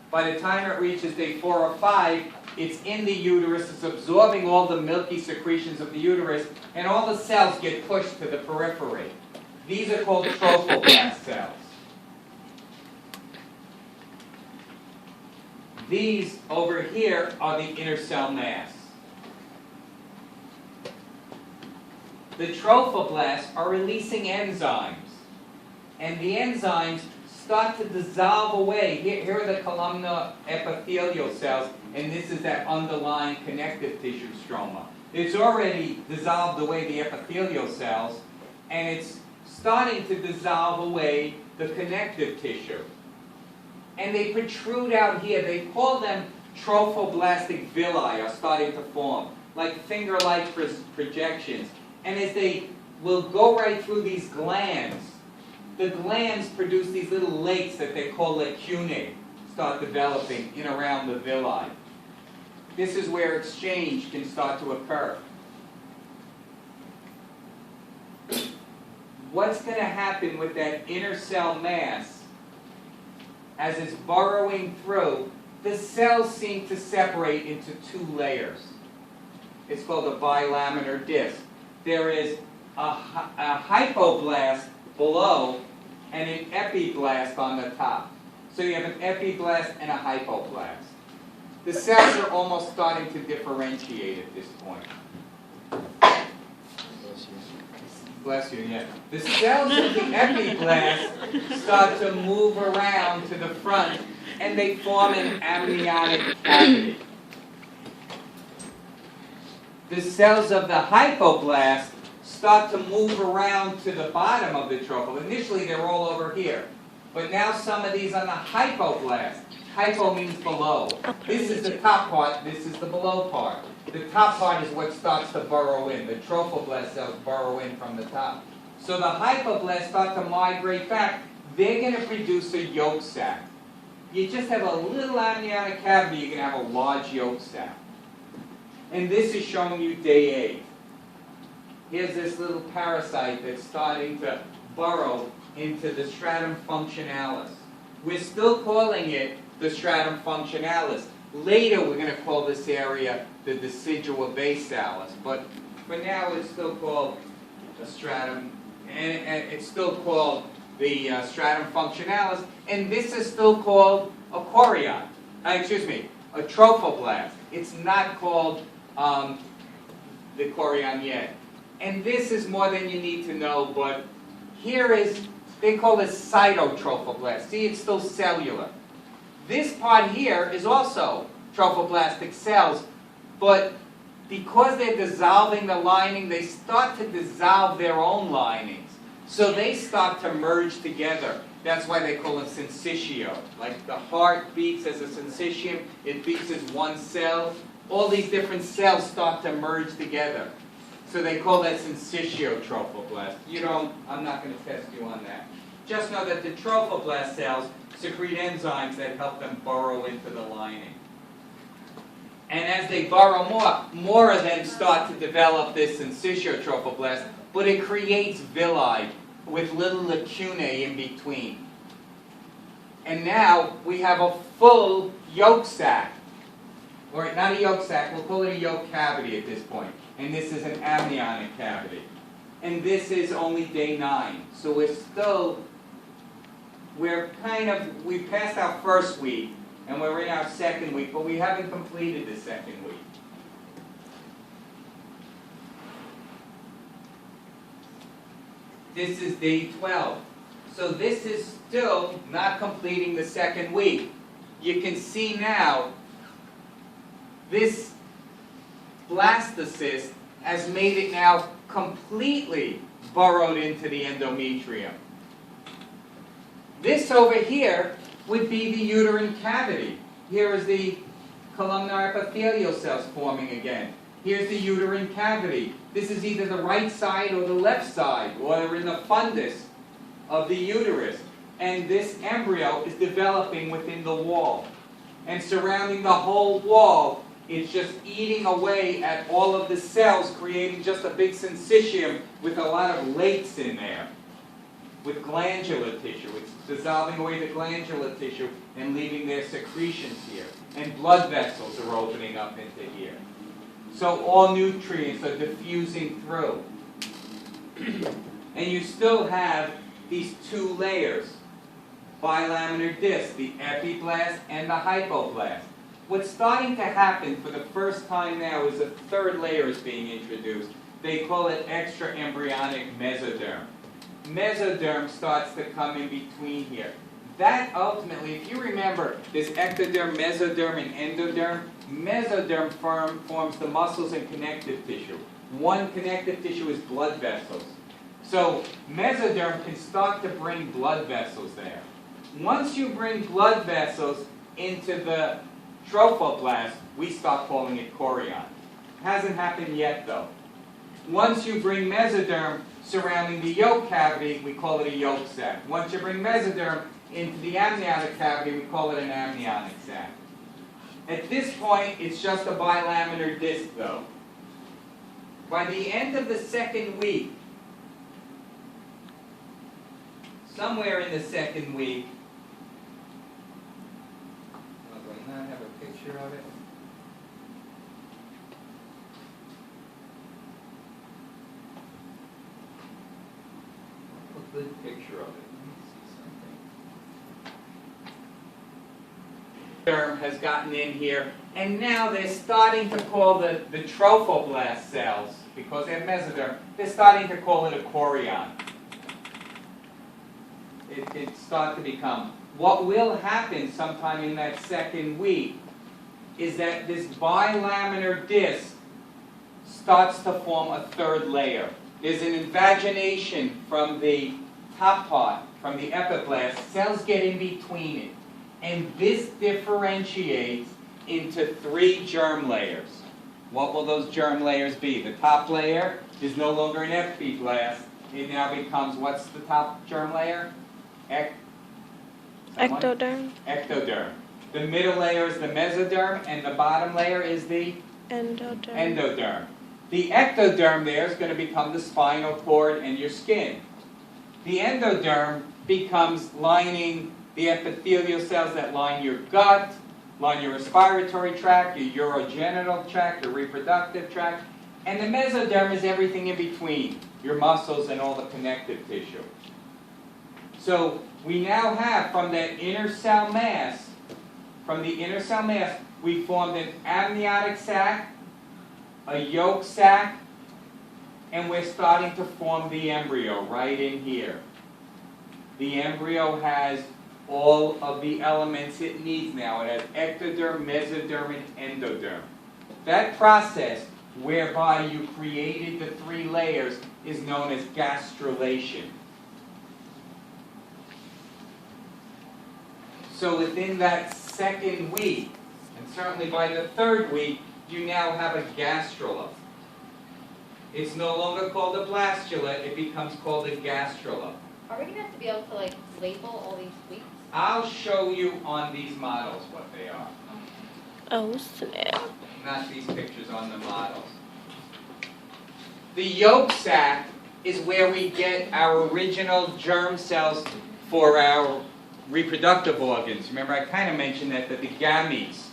By the time it reaches day 4 or 5, it's in the uterus, it's absorbing all the milky secretions of the uterus, and all the cells get pushed to the periphery. These are called trophoblast cells. These over here are the inner cell mass. The trophoblasts are releasing enzymes, and the enzymes start to dissolve away. Here are the columnar epithelial cells, and this is that underlying connective tissue stroma. It's already dissolved away the epithelial cells, and it's starting to dissolve away the connective tissue. And they protrude out here. They call them trophoblastic villi are starting to form, like finger-like projections. And as they will go right through these glands, the glands produce these little lakes that they call lacunae, start developing in around the villi. This is where exchange can start to occur. What's going to happen with that inner cell mass as it's burrowing through? The cells seem to separate into two layers. It's called a bilaminar disc. There is a hypoblast below and an epiblast on the top. So you have an epiblast and a hypoblast. The cells are almost starting to differentiate at this point. Bless you, yeah. The cells of the epiblast start to move around to the front, and they form an amniotic cavity. The cells of the hypoblast start to move around to the bottom of the trophoblasts. Initially, they're all over here. But now some of these on the hypoblast. Hypo means below. This is the top part, this is the below part. The top part is what starts to burrow in. The trophoblast cells burrow in from the top. So the hypoblasts start to migrate back. They're going to produce a yolk sac. You just have a little amniotic cavity, you're going to have a large yolk sac. And this is showing you day 8. Here's this little parasite that's starting to burrow into the stratum functionalis. We're still calling it the stratum functionalis. Later we're going to call this area the decidua basalis, but for now it's still called a stratum, and it's still called the stratum functionalis, and this is still called a chorion. A trophoblast. It's not called the chorion yet. And this is more than you need to know, but here is, they call it cytotrophoblast. See, it's still cellular. This part here is also trophoblastic cells, but because they're dissolving the lining, they start to dissolve their own linings. So they start to merge together. That's why they call it syncytio. Like the heart beats as a syncytium, it beats as one cell. All these different cells start to merge together. So they call that syncytio trophoblast. I'm not going to test you on that. Just know that the trophoblast cells secrete enzymes that help them burrow into the lining. And as they burrow more of them start to develop this syncytio trophoblast, but it creates villi with little lacunae in between. And now we have a full yolk sac. Or not a yolk sac, we'll call it a yolk cavity at this point. And this is an amniotic cavity. And this is only day 9. So we passed our first week, and we're in our second week, but we haven't completed the second week. This is day 12. So this is still not completing the second week. You can see now, this blastocyst has made it now completely burrowed into the endometrium. This over here would be the uterine cavity. Here is the columnar epithelial cells forming again. Here's the uterine cavity. This is either the right side or the left side, or they're in the fundus of the uterus. And this embryo is developing within the wall. And surrounding the whole wall, it's just eating away at all of the cells, creating just a big syncytium with a lot of lakes in there. with glandular tissue. It's dissolving away the glandular tissue and leaving their secretions here. And blood vessels are opening up into here. So all nutrients are diffusing through. And you still have these two layers, bilaminar disc, the epiblast and the hypoblast. What's starting to happen for the first time now is a third layer is being introduced. They call it extraembryonic mesoderm. Mesoderm starts to come in between here. That ultimately, if you remember, there's ectoderm, mesoderm, and endoderm. Mesoderm forms the muscles and connective tissue. One connective tissue is blood vessels. So mesoderm can start to bring blood vessels there. Once you bring blood vessels into the trophoblast, we start calling it chorion. Hasn't happened yet though. Once you bring mesoderm surrounding the yolk cavity, we call it a yolk sac. Once you bring mesoderm into the amniotic cavity, we call it an amniotic sac. At this point, it's just a bilaminar disc though. By the end of the second week, somewhere in the second week, do I not have a picture of it? A good picture of it. Let me see something. Derm has gotten in here, and now they're starting to call the trophoblast cells, because they have mesoderm, they're starting to call it a chorion. It starts to become. What will happen sometime in that second week is that this bilaminar disc starts to form a third layer. There's an invagination from the top part, from the epiblast. Cells get in between it. And this differentiates into 3 germ layers. What will those germ layers be? The top layer is no longer an epiblast. It now becomes, what's the top germ layer? Ectoderm. Ectoderm. The middle layer is the mesoderm, and the bottom layer is the Endoderm. endoderm. The ectoderm there is going to become the spinal cord and your skin. The endoderm becomes lining the epithelial cells that line your gut, line your respiratory tract, your urogenital tract, your reproductive tract, and the mesoderm is everything in between, your muscles and all the connective tissue. So we now have, from that inner cell mass, we formed an amniotic sac, a yolk sac, and we're starting to form the embryo right in here. The embryo has all of the elements it needs now. It has ectoderm, mesoderm, and endoderm. That process, whereby you created the 3 layers, is known as gastrulation. So within that second week, and certainly by the 3rd week, you now have a gastrula. It's no longer called a blastula, it becomes called a gastrula. Are we going to have to be able to like label all these weeks? I'll show you on these models what they are. Oh, snap. Not these pictures on the models. The yolk sac is where we get our original germ cells for our reproductive organs. Remember, I kind of mentioned that the gametes,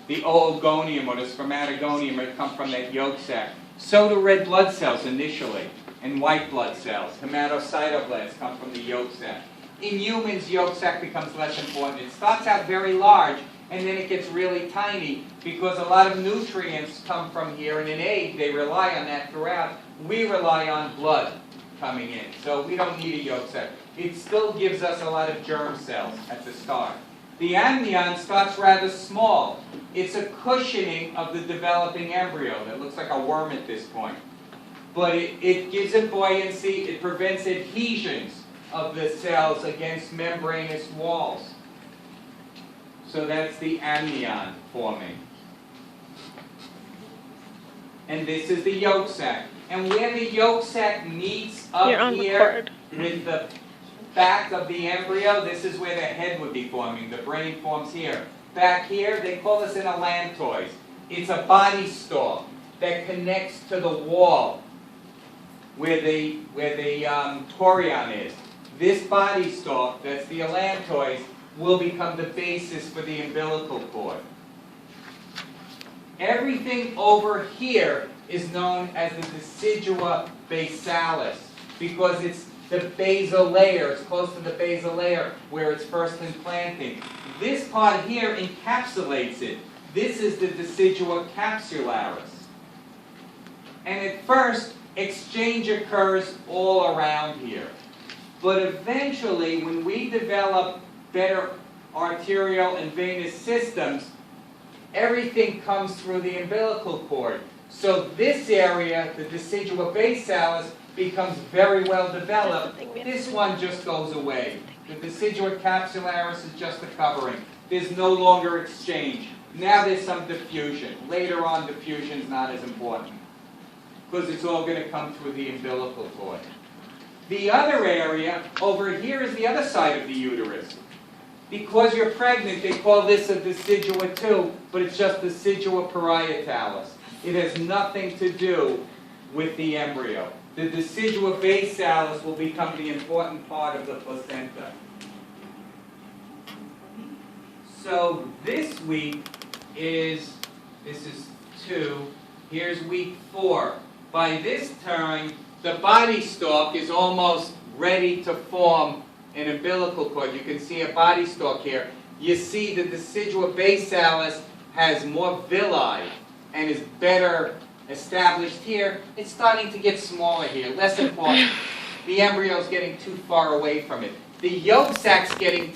the oogonium or the spermatogonium, come from that yolk sac. So do red blood cells initially, and white blood cells. Hematocytoblasts come from the yolk sac. In humans, yolk sac becomes less important. It starts out very large, and then it gets really tiny, because a lot of nutrients come from here, and in egg, they rely on that throughout. We rely on blood coming in, so we don't need a yolk sac. It still gives us a lot of germ cells at the start. The amnion starts rather small. It's a cushioning of the developing embryo that looks like a worm at this point. But it gives it buoyancy, it prevents adhesions of the cells against membranous walls. So that's the amnion forming. And this is the yolk sac. And where the yolk sac meets up here with the back of the embryo, this is where the head would be forming. The brain forms here. Back here, they call this an allantois. It's a body stalk that connects to the wall where the chorion is. this body stalk, that's the allantois, will become the basis for the umbilical cord. Everything over here is known as the decidua basalis because it's the basal layer, it's close to the basal layer where it's first implanting. This part here encapsulates it. This is the decidua capsularis. And at first, exchange occurs all around here. But eventually, when we develop better arterial and venous systems, everything comes through the umbilical cord. So this area, the decidua basalis, becomes very well developed. This one just goes away. The decidua capsularis is just a covering. There's no longer exchange. Now there's some diffusion. Later on, diffusion is not as important because it's all going to come through the umbilical cord. The other area over here is the other side of the uterus. Because you're pregnant, they call this a decidua too, but it's just decidua parietalis. It has nothing to do with the embryo. The decidua basalis will become the important part of the placenta. So this week this is 2, here's week 4. By this time, the body stalk is almost ready to form an umbilical cord. You can see a body stalk here. You see the decidua basalis has more villi and is better established here. It's starting to get smaller here, less important. The embryo is getting too far away from it. The yolk sac's getting